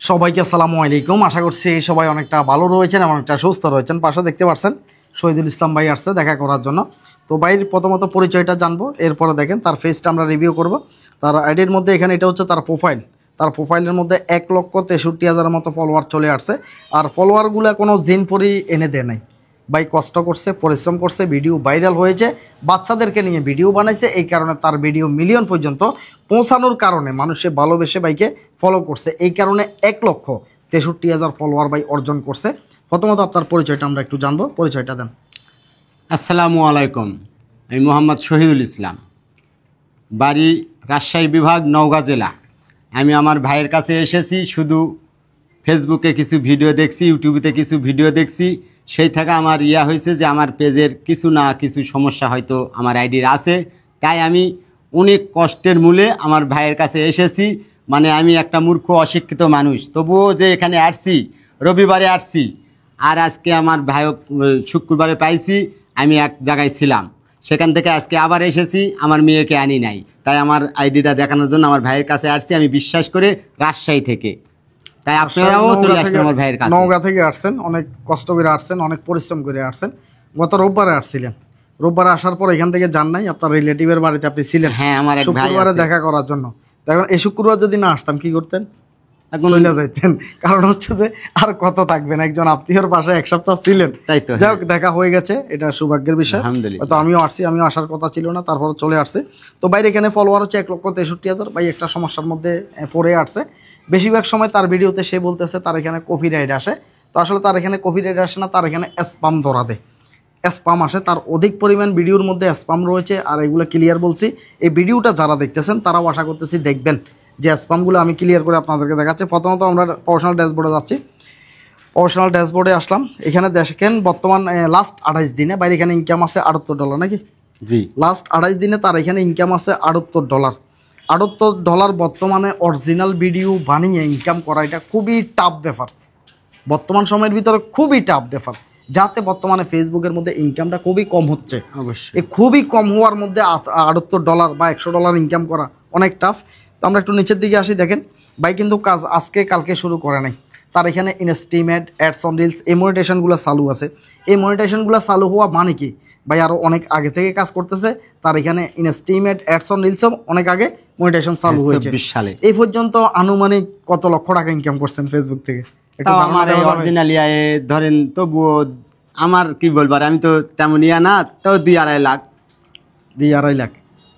সবাইকে আসসালামু আলাইকুম। আশা করছি সবাই অনেকটা ভালো রয়েছেন এবং অনেকটা সুস্থ রয়েছেন। পাশে দেখতে পাচ্ছেন শহীদুল ইসলাম ভাই আসছে দেখা করার জন্য। তো ভাইয়ের প্রথমত পরিচয়টা জানবো, এরপরে দেখেন তার ফেসটা আমরা রিভিউ করব। তার আইডির মধ্যে এখানে এটা হচ্ছে তার প্রোফাইল। তার প্রোফাইলের মধ্যে 1,63,000-এর মতো ফলোয়ার চলে আসছে। আর ফলোয়ারগুলো কোনো জিনপরি এনে দেয় নাই। ভাই কষ্ট করছে, পরিশ্রম করছে, ভিডিও ভাইরাল হয়েছে, বাচ্চাদেরকে নিয়ে ভিডিও বানাইছে। এই কারণে তার ভিডিও মিলিয়ন পর্যন্ত পৌঁছানোর কারণে মানুষে ভালোবেসে ভাইকে ফলো করছে। এই কারণে 1,63,000 ফলোয়ার ভাই অর্জন করছে। প্রথমত আপনার পরিচয়টা আমরা একটু জানবো, পরিচয়টা দেন। আসসালামু আলাইকুম, আমি মোহাম্মদ শহীদুল ইসলাম, বাড়ি রাজশাহী বিভাগ, নওগাঁ জেলা। আমি আমার ভাইয়ের কাছে এসেছি, শুধু ফেসবুকে কিছু ভিডিও দেখছি, ইউটিউবেতে কিছু ভিডিও দেখছি, সেই থেকে আমার হয়েছে যে আমার পেজের কিছু না কিছু সমস্যা হয়তো আমার আইডির আছে। তাই আমি অনেক কষ্টের মূলে আমার ভাইয়ের কাছে এসেছি। মানে আমি একটা মূর্খ অশিক্ষিত মানুষ, তবুও যে এখানে আসছি, রবিবারে আসছি, আর আজকে আমার ভাইও শুক্রবারে পাইছি। আমি এক জায়গায় ছিলাম, সেখান থেকে আজকে আবার এসেছি, আমার মেয়েকে আনি নাই। তাই আমার আইডিটা দেখানোর জন্য আমার ভাইয়ের কাছে আসছি, আমি বিশ্বাস করে রাজশাহী থেকে। তাই আপনারাও চলে আসবেন আমার ভাইয়ের কাছে। নওগাঁ থেকে আসছেন, অনেক কষ্ট করে আসছেন, অনেক পরিশ্রম করে আসছেন। গত রোববারে আসছিলেন, রোববারে আসার পর এখান থেকে যান নাই, আপনার রিলেটিভের বাড়িতে আপনি ছিলেন। হ্যাঁ, আমার এক ভাই শুক্রবারে আছে। দেখা করার জন্য। এখন এই শুক্রবার যদি না আসতাম কি করতেন? এখন চলে যাইতেন। কারণ হচ্ছে যে আর কত থাকবেন, একজন আত্মীয়র পাশে এক সপ্তাহ ছিলেন। তাই তো, যাই হোক, দেখা হয়ে গেছে, এটা সৌভাগ্যের বিষয়। আলহামদুলিল্লাহ। তো আমিও আসছি, আমিও আসার কথা ছিল না, তারপর চলে আসছে। তো বাইরে এখানে ফলোয়ার হচ্ছে 1,63,000। ভাই একটা সমস্যার মধ্যে পড়ে আসছে। বেশিরভাগ সময় তার ভিডিওতে সে বলতেছে তার এখানে কপিরাইট আসে। তো আসলে তার এখানে কপিরাইট আসে না, তার এখানে স্পাম ধরা দেয়, স্পাম আসে। তার অধিক পরিমাণ ভিডিওর মধ্যে স্পাম রয়েছে, আর এগুলো ক্লিয়ার বলছি। এই ভিডিওটা যারা দেখতেছেন তারাও আশা করতেছি দেখবেন যে স্পামগুলো আমি ক্লিয়ার করে আপনাদেরকে দেখাচ্ছি। প্রথমত আমরা প্রফেশনাল ড্যাশবোর্ডে যাচ্ছি। প্রফেশনাল ড্যাশবোর্ডে আসলাম। এখানে দেখেন বর্তমান লাস্ট 28 দিনে বাইরে এখানে ইনকাম আছে $78 নাকি? জি, লাস্ট 28 দিনে তার এখানে ইনকাম আছে $78। $78 বর্তমানে অরিজিনাল ভিডিও বানিয়ে ইনকাম করা এটা খুবই টাফ ব্যাপার, বর্তমান সময়ের ভিতরে খুবই টাফ ব্যাপার। যাতে বর্তমানে ফেসবুকের মধ্যে ইনকামটা খুবই কম হচ্ছে। অবশ্যই। এই খুবই কম হওয়ার মধ্যে $78 বা $100 ইনকাম করা অনেক টাফ। তো আমরা একটু নিচের দিকে আসি। দেখেন ভাই কিন্তু কাজ আজকে কালকে শুরু করে নাই। তার এখানে ইনস্টিমেট, অ্যাডস অন রিলস, এই মনিটেশনগুলো চালু আছে। এই মনিটেশনগুলো চালু হওয়া মানে কি, ভাই আরও অনেক আগে থেকে কাজ করতেছে। তার এখানে ইনস্টিমেট, অ্যাডস অন রিলসও অনেক আগে মনিটেশন চালু হয়েছে। 24 সালে এই পর্যন্ত আনুমানিক কত লক্ষ টাকা ইনকাম করছেন ফেসবুক থেকে? একটু তাও ধারণা আমার দেওয়া যাবে? অরিজিনাল ধরেন, তবুও আমার কি বলবার, আমি তো তেমন না, তাও 2-2.5 লাখ। 2-2.5 লাখ?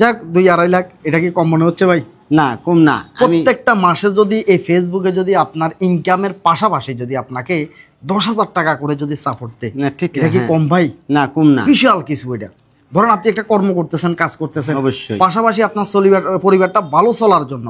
যাক, 2-2.5 লাখ এটা কি কম মনে হচ্ছে ভাই? না, কম না। আমি প্রত্যেকটা মাসে যদি এই ফেসবুকে যদি আপনার ইনকামের পাশাপাশি যদি আপনাকে 10,000 টাকা করে যদি সাপোর্ট দেয়, না, ঠিক এটা কি হ্যাঁ। কম ভাই? না, কম না। বিশাল কিছু এটা। ধরেন আপনি একটা কর্ম করতেছেন, কাজ করতেছেন, অবশ্যই। পাশাপাশি আপনার পরিবারটা ভালো চলার জন্য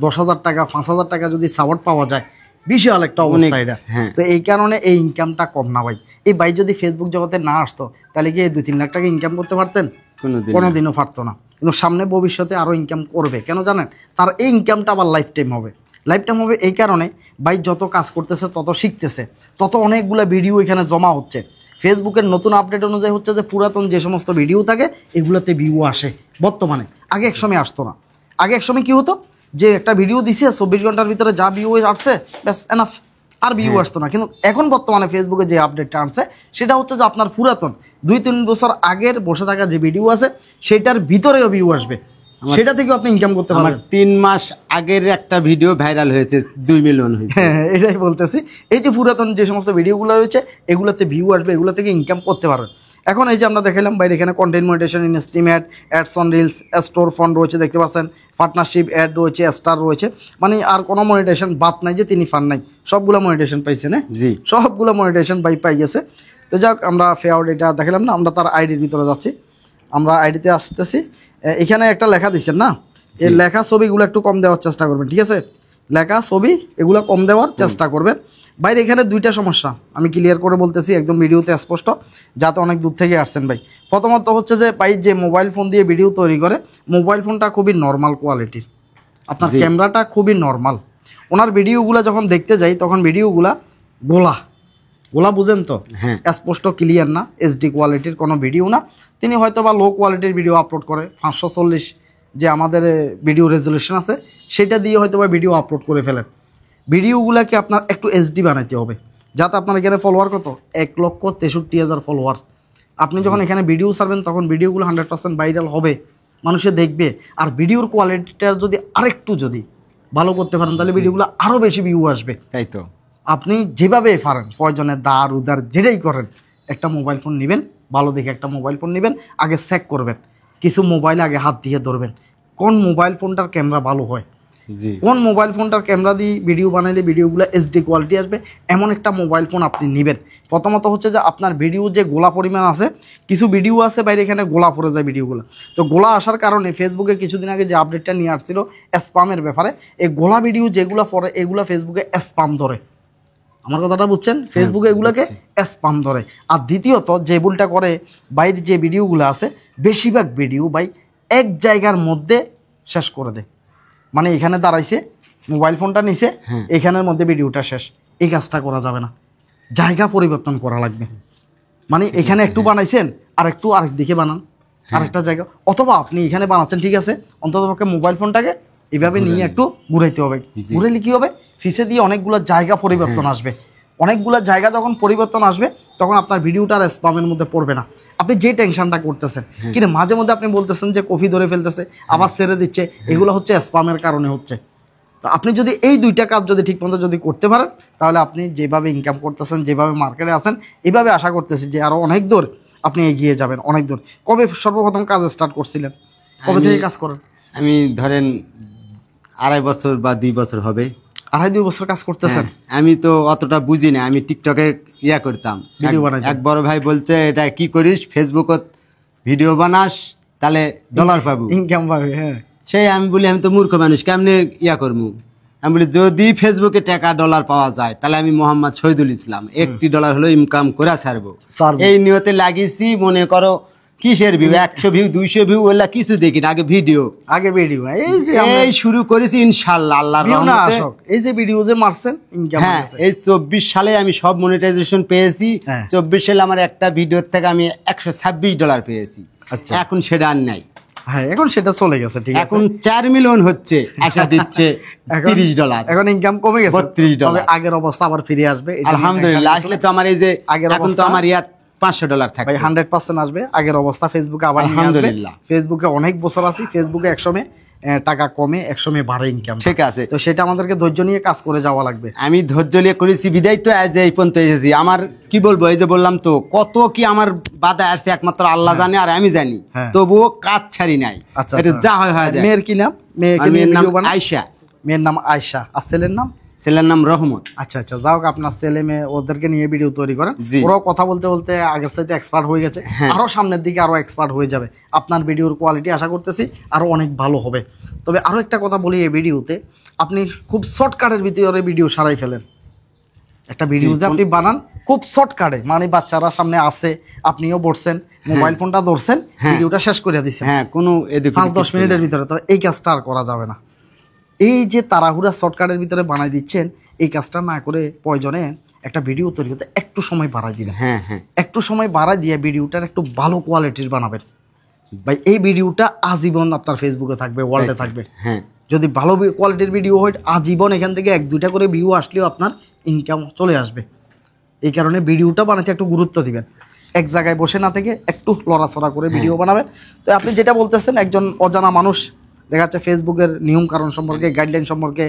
10,000 টাকা, 5,000 টাকা যদি সাপোর্ট পাওয়া যায়, বিশাল একটা অবস্থা এটা। হ্যাঁ। তো এই কারণে এই ইনকামটা কম না ভাই। এই ভাই যদি ফেসবুক জগতে না আসতো তাহলে কি 2-3 লাখ টাকা ইনকাম করতে পারতেন? কোনোদিন না। কোনোদিনও পারতো না। কিন্তু সামনে ভবিষ্যতে আরও ইনকাম করবে। কেন জানেন? তার এই ইনকামটা আবার লাইফ টাইম হবে। লাইফ টাইম হবে এই কারণে ভাই যত কাজ করতেছে, তত শিখতেছে, তত অনেকগুলো ভিডিও এখানে জমা হচ্ছে। ফেসবুকের নতুন আপডেট অনুযায়ী হচ্ছে যে পুরাতন যে সমস্ত ভিডিও থাকে এগুলোতে ভিউ আসে বর্তমানে। আগে এক সময় আসতো না। আগে এক সময় কী হতো যে একটা ভিডিও দিছে 24 ঘন্টার ভিতরে যা ভিউ আসছে ব্যাস এনাফ, আর ভিউ আসতো না। কিন্তু এখন বর্তমানে ফেসবুকে যে আপডেটটা আনছে সেটা হচ্ছে যে আপনার পুরাতন 2-3 বছর আগের বসে থাকা যে ভিডিও আছে সেটার ভিতরেও ভিউ আসবে, সেটা থেকেও আপনি ইনকাম করতে আমার পারবেন। 3 মাস আগের একটা ভিডিও ভাইরাল হয়েছে, 2 মিলিয়ন হয়েছে। হ্যাঁ, এটাই বলতেছি। এই যে পুরাতন যে সমস্ত ভিডিওগুলো রয়েছে এগুলোতে ভিউ আসবে, এগুলো থেকে ইনকাম করতে পারবেন। এখন এই যে আমরা দেখালাম বাইরে এখানে কন্টেন্ট মনিটেশন, ইনস্টিমেট, ads on reels, store fund রয়েছে, দেখতে পাচ্ছেন পার্টনারশিপ অ্যাড রয়েছে, স্টার রয়েছে। মানে আর কোনো মনিটেশন বাদ নাই যে তিনি ফান্ড নাই, সবগুলো মনিটেশন পাইছে না? জি, সবগুলো মনিটেশন পাই গেছে। তো যাক, আমরা ফেয়ার এটা দেখালাম না, আমরা তার আইডির ভিতরে যাচ্ছি। আমরা আইডিতে আসতেছি। এখানে একটা লেখা দিচ্ছেন না, এই লেখা ছবিগুলো একটু কম দেওয়ার চেষ্টা করবেন, ঠিক আছে? লেখা ছবি এগুলো কম দেওয়ার চেষ্টা করবেন। বাইরে এখানে 2টা সমস্যা আমি ক্লিয়ার করে বলতেছি, একদম ভিডিওতে স্পষ্ট, যাতে অনেক দূর থেকে আসছেন ভাই। প্রথমত হচ্ছে যে ভাই যে মোবাইল ফোন দিয়ে ভিডিও তৈরি করে, মোবাইল ফোনটা খুবই নর্মাল কোয়ালিটির, আপনার ক্যামেরাটা খুবই নর্মাল। ওনার ভিডিওগুলো যখন দেখতে যাই তখন ভিডিওগুলা গোলা গোলা, বুঝেন তো? হ্যাঁ। স্পষ্ট ক্লিয়ার না, এইচডি কোয়ালিটির কোনো ভিডিও না। তিনি হয়তো বা লো কোয়ালিটির ভিডিও আপলোড করে, 540 যে আমাদের ভিডিও রেজলিউশন আছে সেটা দিয়ে হয়তো বা ভিডিও আপলোড করে ফেলেন। ভিডিওগুলোকে আপনার একটু এইচডি বানাইতে হবে, যাতে আপনার এখানে ফলোয়ার কত 1,63,000 ফলোয়ার। আপনি যখন এখানে ভিডিও ছাড়বেন তখন ভিডিওগুলো 100% ভাইরাল হবে, মানুষে দেখবে। আর ভিডিওর কোয়ালিটিটা যদি আরেকটু যদি ভালো করতে পারেন তাহলে ভিডিওগুলো আরও বেশি ভিউ আসবে। তাই তো, আপনি যেভাবে পারেন প্রয়োজনে দাঁড় উদার যেটাই করেন, একটা মোবাইল ফোন নেবেন, ভালো দেখে একটা মোবাইল ফোন নেবেন, আগে চেক করবেন, কিছু মোবাইল আগে হাত দিয়ে ধরবেন কোন মোবাইল ফোনটার ক্যামেরা ভালো হয়, জি কোন মোবাইল ফোনটার ক্যামেরা দিয়ে ভিডিও বানাইলে ভিডিওগুলো এইচডি কোয়ালিটি আসবে, এমন একটা মোবাইল ফোন আপনি নেবেন। প্রথমত হচ্ছে যে আপনার ভিডিও যে গোলা পরিমাণ আছে, কিছু ভিডিও আছে বাইরে এখানে গোলা পড়ে যায় ভিডিওগুলো, তো গোলা আসার কারণে ফেসবুকে কিছুদিন আগে যে আপডেটটা নিয়ে আসছিল স্পামের ব্যাপারে, এই গোলা ভিডিও যেগুলো পড়ে এগুলো ফেসবুকে স্পাম ধরে। আমার কথাটা বুঝছেন, ফেসবুকে এগুলোকে স্পাম ধরে। আর দ্বিতীয়ত যে ভুলটা করে বাইরের যে ভিডিওগুলো আছে, বেশিরভাগ ভিডিও ভাই এক জায়গার মধ্যে শেষ করে দেয়, মানে এখানে দাঁড়াইছে মোবাইল ফোনটা নিছে, এখানের মধ্যে ভিডিওটা শেষ। এই কাজটা করা যাবে না, জায়গা পরিবর্তন করা লাগবে। মানে এখানে একটু বানাইছেন আর একটু আরেক দিকে বানান, আরেকটা জায়গা, অথবা আপনি এখানে বানাচ্ছেন ঠিক আছে, অন্ততপক্ষে মোবাইল ফোনটাকে এইভাবে নিয়ে একটু ঘুরাইতে হবে। ঘুরাইলে কি হবে, ফিসে দিয়ে অনেকগুলো জায়গা পরিবর্তন আসবে। অনেকগুলো জায়গা যখন পরিবর্তন আসবে তখন আপনার ভিডিওটা আর স্পামের মধ্যে পড়বে না। আপনি যে টেনশনটা করতেছেন, কিন্তু মাঝে মধ্যে আপনি বলতেছেন যে কফি ধরে ফেলতেছে, আবার ছেড়ে দিচ্ছে, এগুলো হচ্ছে স্পামের কারণে হচ্ছে। তো আপনি যদি এই দুইটা কাজ যদি ঠিকমতো যদি করতে পারেন, তাহলে আপনি যেভাবে ইনকাম করতেছেন, যেভাবে মার্কেটে আছেন, এইভাবে আশা করতেছি যে আরও অনেক দূর আপনি এগিয়ে যাবেন, অনেক দূর। কবে সর্বপ্রথম কাজ স্টার্ট করছিলেন, কবে থেকে কাজ করেন? আমি ধরেন 2.5 বছর বা 2 বছর হবে। 2.5 বছর কাজ করতেছেন? আমি তো অতটা বুঝি না, আমি টিকটকে করতাম, ভিডিও বানাইতাম। এক বড় ভাই বলছে এটা কি করিস, ফেসবুকত ভিডিও বানাস তাহলে ডলার পাবো, ইনকাম পাবে। হ্যাঁ, সেই আমি বলি আমি তো মূর্খ মানুষ, কেমনে করবো? আমি বলি যদি ফেসবুকে টাকা ডলার পাওয়া যায় তাহলে আমি মোহাম্মদ শহীদুল ইসলাম $1 হলো ইনকাম করে ছাড়বো। এই নিয়তে লাগিয়েছি। মনে করো কিসের ভিউ, 100 ভিউ 200 ভিউ ওগুলা কিছু দেখি না, আগে ভিডিও এই যে এই শুরু করেছি ইনশাআল্লাহ আল্লাহর রহমতে। এই যে ভিডিও যে মারছেন ইনকাম। হ্যাঁ, এই 24 সালে আমি সব মনিটাইজেশন পেয়েছি। 24 সালে আমার একটা ভিডিওর থেকে আমি $126 পেয়েছি। আচ্ছা, এখন সেটা আর নাই। হ্যাঁ, এখন সেটা চলে গেছে। ঠিক আছে, এখন 4 মিলিয়ন হচ্ছে, আশা দিচ্ছে $30। এখন ইনকাম কমে গেছে $32। তবে আগের অবস্থা আবার ফিরে আসবে আলহামদুলিল্লাহ। আসলে তো আমার এই যে এখন তো আমার $500 থাকে, 100% আসবে আগের অবস্থা। ফেসবুকে আবার আলহামদুলিল্লাহ। ফেসবুকে অনেক বছর আছি, ফেসবুকে একসময় টাকা কমে, একসময় বাড়ে ইনকাম। ঠিক আছে, তো সেটা আমাদেরকে ধৈর্য নিয়ে কাজ করে যাওয়া লাগবে। আমি ধৈর্য নিয়ে করেছি বিদায় তো আজ এই পর্যন্ত এসেছি। আমার কি বলবো, এই যে বললাম তো কত কি আমার বাধা আসছে একমাত্র আল্লাহ জানে আর আমি জানি, তবুও কাজ ছাড়ি নাই। আচ্ছা, এটা যা হয় যায়। মেয়ের কি নাম? মেয়ের নাম আয়শা। মেয়ের নাম আয়শা। আর ছেলের নাম? ছেলের নাম রহমত। আচ্ছা আচ্ছা, যাও, আপনার ছেলে মেয়ে ওদেরকে নিয়ে ভিডিও তৈরি করেন। ওরাও কথা বলতে বলতে আগের সাথে এক্সপার্ট হয়ে গেছে, আরো সামনের দিকে আরো এক্সপার্ট হয়ে যাবে। আপনার ভিডিওর কোয়ালিটি আশা করতেছি আরো অনেক ভালো হবে। তবে আরো একটা কথা বলি, এই ভিডিওতে আপনি খুব শর্টকাটের ভিতরে ভিডিও সারাই ফেলেন। একটা ভিডিও যে আপনি বানান খুব শর্টকাটে, মানে বাচ্চারা সামনে আসে, আপনিও বসছেন, মোবাইল ফোনটা ধরছেন, ভিডিওটা শেষ করে দিচ্ছেন। হ্যাঁ, কোনো 5-10 মিনিটের ভিতরে। তো এই কাজটা আর করা যাবে না। এই যে তাড়াহুড়া শর্টকাটের ভিতরে বানাই দিচ্ছেন, এই কাজটা না করে প্রয়োজনে একটা ভিডিও তৈরি করতে একটু সময় বাড়াই দিবেন। হ্যাঁ হ্যাঁ, একটু সময় বাড়াই দিয়ে ভিডিওটার একটু ভালো কোয়ালিটির বানাবেন ভাই। এই ভিডিওটা আজীবন আপনার ফেসবুকে থাকবে, ওয়ার্ল্ডে থাকবে। হ্যাঁ, যদি ভালো কোয়ালিটির ভিডিও হয় আজীবন এখান থেকে 1-2টা করে ভিউ আসলেও আপনার ইনকাম চলে আসবে। এই কারণে ভিডিওটা বানাতে একটু গুরুত্ব দিবেন, এক জায়গায় বসে না থেকে একটু লড়াচড়া করে ভিডিও বানাবেন। তো আপনি যেটা বলতেছেন, একজন অজানা মানুষ দেখা যাচ্ছে ফেসবুকের নিয়ম কারণ সম্পর্কে, গাইডলাইন সম্পর্কে,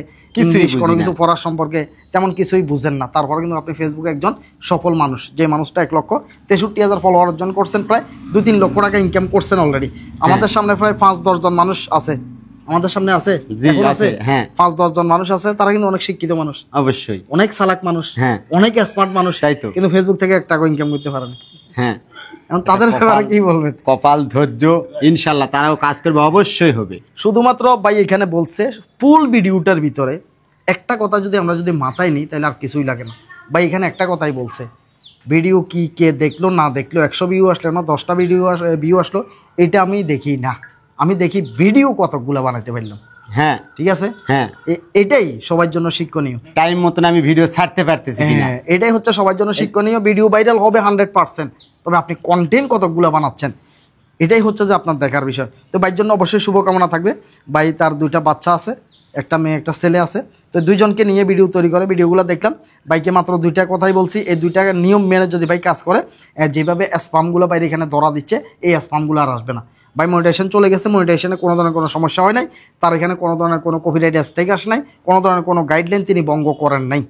কোনো কিছু পড়ার সম্পর্কে তেমন কিছুই বুঝেন না, তারপরে কিন্তু আপনি ফেসবুকে একজন সফল মানুষ, যে মানুষটা 1,63,000 ফলোয়ার অর্জন করছেন, প্রায় 2-3 লক্ষ টাকা ইনকাম করছেন অলরেডি। আমাদের সামনে প্রায় 5-10 জন মানুষ আছে, আমাদের সামনে আছে, এখন আছে 5-10 জন মানুষ আছে, তারা কিন্তু অনেক শিক্ষিত মানুষ, অবশ্যই অনেক চালাক মানুষ, অনেক স্মার্ট মানুষ, কিন্তু ফেসবুক থেকে 1 টাকা ইনকাম করতে পারে না। হ্যাঁ, এখন তাদের ব্যাপারে কি বলবেন? কপাল, ধৈর্য, ইনশাল্লাহ তারাও কাজ করবে, অবশ্যই হবে। শুধুমাত্র ভাই এখানে বলছে ফুল ভিডিওটার ভিতরে একটা কথা যদি আমরা মাথায় নিই তাহলে আর কিছুই লাগে না ভাই। এখানে একটা কথাই বলছে, ভিডিও কি কে দেখলো না দেখলো, 100 ভিউ আসলো না 10টা ভিউ আসলো, এটা আমি দেখি না। আমি দেখি ভিডিও কতগুলো বানাতে পারলাম। হ্যাঁ, ঠিক আছে। হ্যাঁ, এটাই সবার জন্য শিক্ষণীয়। টাইম মতন আমি ভিডিও ছাড়তে পারতেছি কিনা, এটাই হচ্ছে সবার জন্য শিক্ষণীয়। ভিডিও ভাইরাল হবে 100%, তবে আপনি কন্টেন্ট কতগুলো বানাচ্ছেন এটাই হচ্ছে যে আপনার দেখার বিষয়। তো ভাইয়ের জন্য অবশ্যই শুভকামনা থাকবে। ভাই তার 2টা বাচ্চা আছে, একটা মেয়ে একটা ছেলে আছে। তো দুইজনকে নিয়ে ভিডিও তৈরি করে, ভিডিওগুলো দেখলাম। বাইকে মাত্র দুইটা কথাই বলছি, এই দুইটা নিয়ম মেনে যদি ভাই কাজ করে, যেভাবে স্পামগুলো বাইরে এখানে ধরা দিচ্ছে, এই স্পামগুলো আর আসবে না ভাই। মনিটাইজেশন চলে গেছে, মনিটাইজেশনে কোনো ধরনের কোনো সমস্যা হয় নাই, তার এখানে কোনো ধরনের কোনো কপিরাইট স্ট্রাইক আসে নাই, কোনো ধরনের কোনো গাইডলাইন তিনি ভঙ্গ করেন নাই।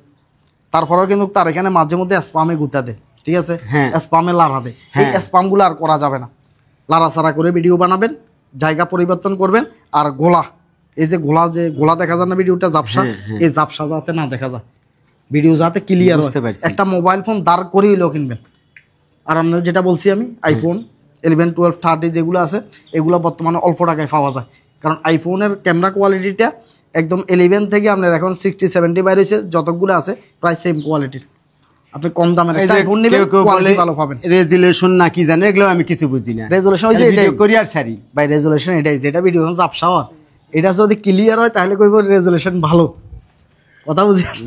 তারপরেও কিন্তু তার এখানে মাঝে মধ্যে স্পামে গুতা দেয়, ঠিক আছে, স্পামে লাড়া দেয়। এই স্পামগুলো আর করা যাবে না। লাড়াচাড়া করে ভিডিও বানাবেন, জায়গা পরিবর্তন করবেন। আর গোলা, এই যে গোলা দেখা যায় না ভিডিওটা, ঝাপসা, এই ঝাপসা যাতে না দেখা যায়, ভিডিও যাতে ক্লিয়ার হয়। একটা মোবাইল ফোন দাঁড় করেই লো কিনবেন। আর আপনার যেটা বলছি আমি, আইফোন 11, 12, 13 যেগুলো আছে, এগুলো বর্তমানে অল্প টাকায় পাওয়া যায়। কারণ আইফোনের ক্যামেরা কোয়ালিটিটা একদম 11 থেকে আপনার এখন 60, 70 বাইরে হয়েছে, যতগুলো আছে প্রায় সেম কোয়ালিটির। আপনি কম দামের একটা আইফোন নেবেন, কোয়ালিটি ভালো পাবেন। রেজুলেশন না কি জানো, এগুলো আমি কিছু বুঝি না। রেজুলেশন হইছে এটাই, ভিডিও করি আর ছাড়ি ভাই। রেজুলেশন এটাই, যেটা ভিডিও ঝাপসা হয়, এটা যদি ক্লিয়ার হয় তাহলে কইব রেজুলেশন ভালো। কথা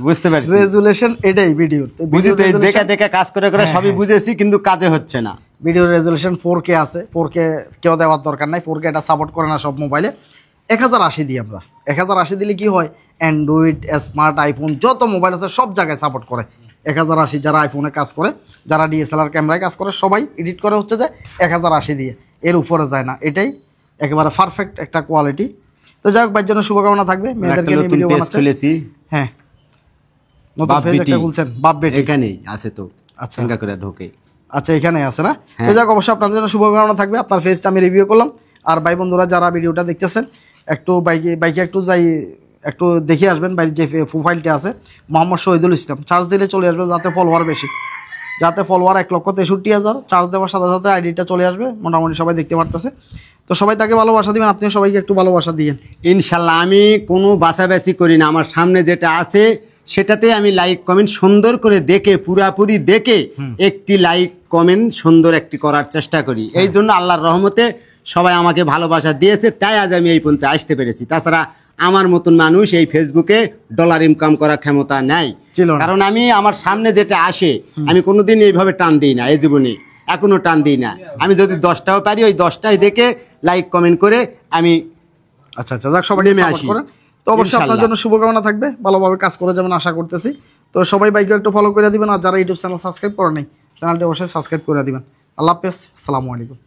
বুঝতে পারছি, রেজুলেশন এটাই ভিডিও। বুঝি তো, দেখা দেখা কাজ করে করে সবই বুঝেছি, কিন্তু কাজে হচ্ছে না। ভিডিও রেজুলেশন 4K আছে, 4K কেউ দেওয়ার দরকার নাই, 4K এটা সাপোর্ট করে না সব মোবাইলে। 1080 দিই আমরা। 1080 দিলে কি হয়, অ্যান্ড্রয়েড, স্মার্ট, আইফোন যত মোবাইল আছে সব জায়গায় সাপোর্ট করে 1080। যারা আইফোনে কাজ করে, যারা ডিএসএলআর ক্যামেরায় কাজ করে, সবাই এডিট করে হচ্ছে যে 1080 দিয়ে, এর উপরে যায় না। এটাই একেবারে পারফেক্ট একটা কোয়ালিটি। তো যাই হোক, ভাইয়ের জন্য শুভকামনা থাকবে। মেয়েদেরকে নিয়ে ভিডিও বানাচ্ছেন, হ্যাঁ, নতুন পেজ একটা খুলছেন, বাপ বেটি এখানেই আছে তো। আচ্ছা, করে ঢোকে, আচ্ছা, এখানে আছে না? তো যাক, অবশ্যই আপনাদের জন্য শুভকামনা থাকবে। আপনার ফেসটা আমি রিভিউ করলাম। আর ভাই বন্ধুরা যারা ভিডিওটা দেখতেছেন, একটু বাইকে একটু একটু দেখে আসবেন। বাইরের যে প্রোফাইলটা আছে, মোহাম্মদ শহীদুল ইসলাম, চার্জ দিলে চলে আসবে, যাতে ফলোয়ার বেশি, যাতে ফলোয়ার 1,63,000। চার্জ দেওয়ার সাথে সাথে আইডিটা চলে আসবে, মোটামুটি সবাই দেখতে পারতেছে। তো সবাই তাকে ভালোবাসা দিবেন, আপনিও সবাইকে একটু ভালোবাসা দিয়েন ইনশাল্লাহ। আমি কোনো বাছাবাছি করি না, আমার সামনে যেটা আছে সেটাতে আমি লাইক কমেন্ট সুন্দর করে দেখে, পুরাপুরি দেখে একটি লাইক কমেন্ট সুন্দর একটি করার চেষ্টা করি। এই জন্য আল্লাহর রহমতে সবাই আমাকে ভালোবাসা দিয়েছে, তাই আজ আমি এই পর্যন্ত আসতে পেরেছি। তাছাড়া আমার মতন মানুষ এই ফেসবুকে ডলার ইনকাম করার ক্ষমতা নাই, কারণ আমি আমার সামনে যেটা আসে আমি কোনোদিন এইভাবে টান দিই না, এই জীবনে এখনো টান দিই না। আমি যদি 10টাও পারি, ওই 10টাই দেখে লাইক কমেন্ট করে আমি আচ্ছা যাক, সবাই নেমে আসি। তো অবশ্যই আপনার জন্য শুভকামনা থাকবে, ভালোভাবে কাজ করে যাবেন আশা করতেছি। তো সবাই বাইকে একটু ফলো করে দিবেন, আর যারা ইউটিউব চ্যানেল সাবস্ক্রাইব করে নাই, চ্যানেলটি অবশ্যই সাবস্ক্রাইব করে দিবেন। আল্লাহ হাফেজ, আসসালামু আলাইকুম।